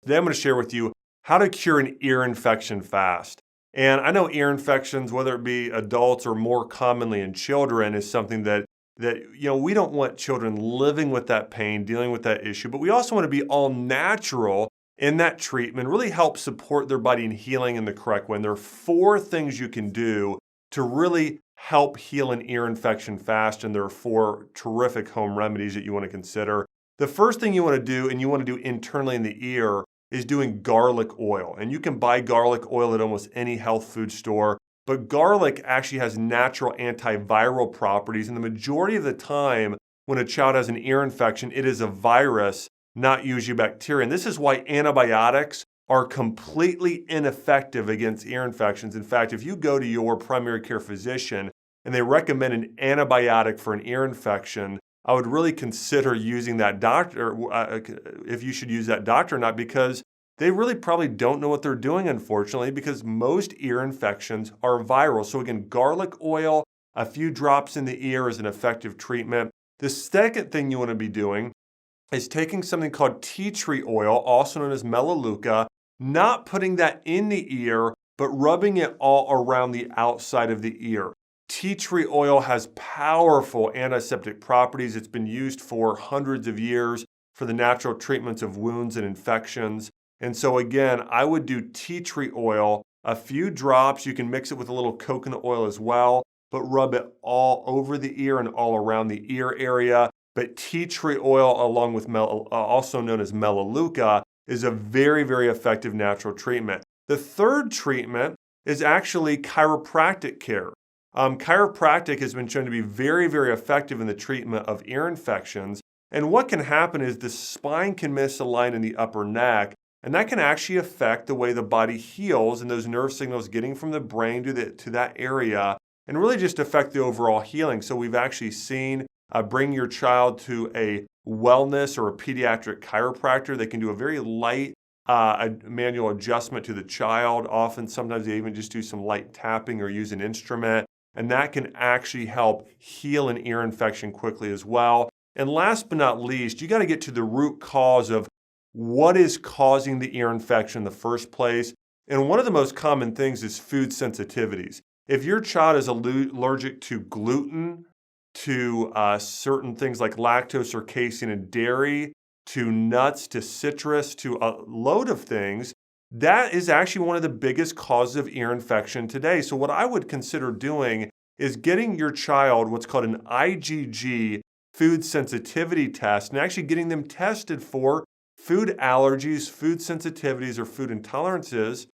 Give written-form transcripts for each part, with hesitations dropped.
Today I'm going to share with you how to cure an ear infection fast. And I know ear infections, whether it be adults or more commonly in children, is something that we don't want children living with that pain, dealing with that issue, but we also want to be all natural in that treatment, really help support their body in healing in the correct way. And there are 4 things you can do to really help heal an ear infection fast, and there are 4 terrific home remedies that you want to consider. The first thing you want to do, and you want to do internally in the ear, is doing garlic oil. And you can buy garlic oil at almost any health food store, but garlic actually has natural antiviral properties, and the majority of the time when a child has an ear infection, it is a virus, not usually bacteria. And this is why antibiotics are completely ineffective against ear infections. In fact, if you go to your primary care physician and they recommend an antibiotic for an ear infection, I would really consider using that doctor, if you should use that doctor or not, because they really probably don't know what they're doing, unfortunately, because most ear infections are viral. So again, garlic oil, a few drops in the ear is an effective treatment. The second thing you want to be doing is taking something called tea tree oil, also known as melaleuca, not putting that in the ear, but rubbing it all around the outside of the ear. Tea tree oil has powerful antiseptic properties. It's been used for hundreds of years for the natural treatments of wounds and infections. And so again, I would do tea tree oil, a few drops. You can mix it with a little coconut oil as well, but rub it all over the ear and all around the ear area. But tea tree oil, along with also known as melaleuca, is a very, very effective natural treatment. The third treatment is actually chiropractic care. Chiropractic has been shown to be very, very effective in the treatment of ear infections. And what can happen is the spine can misalign in the upper neck, and that can actually affect the way the body heals and those nerve signals getting from the brain to that area, and really just affect the overall healing. So we've actually seen bring your child to a wellness or a pediatric chiropractor. They can do a very light manual adjustment to the child. Often, sometimes they even just do some light tapping or use an instrument. And that can actually help heal an ear infection quickly as well. And last but not least, you got to get to the root cause of what is causing the ear infection in the first place. And one of the most common things is food sensitivities. If your child is allergic to gluten, to certain things like lactose or casein and dairy, to nuts, to citrus, to a load of things, that is actually one of the biggest causes of ear infection today. So what I would consider doing is getting your child what's called an IgG food sensitivity test, and actually getting them tested for food allergies, food sensitivities, or food intolerances.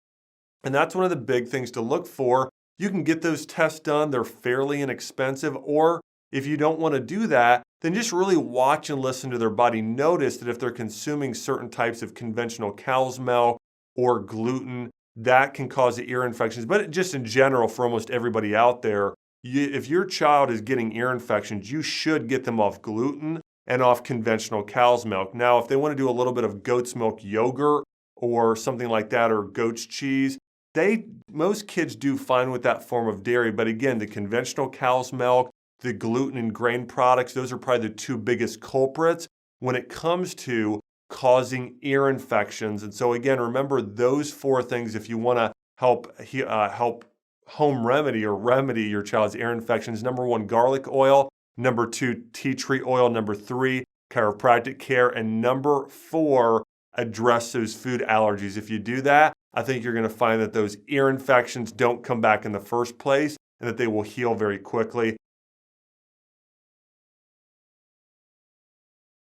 And that's one of the big things to look for. You can get those tests done. They're fairly inexpensive. Or if you don't want to do that, then just really watch and listen to their body. Notice that if they're consuming certain types of conventional cow's milk or gluten, that can cause the ear infections. But just in general, for almost everybody out there, if your child is getting ear infections, you should get them off gluten and off conventional cow's milk. Now, if they want to do a little bit of goat's milk yogurt or something like that, or goat's cheese, most kids do fine with that form of dairy. But again, the conventional cow's milk, the gluten and grain products, those are probably the 2 biggest culprits when it comes to causing ear infections. And so again, remember those 4 things if you want to help home remedy your child's ear infections. Number 1, garlic oil. Number 2, tea tree oil. Number 3, chiropractic care. And number 4, address those food allergies. If you do that, I think you're going to find that those ear infections don't come back in the first place and that they will heal very quickly.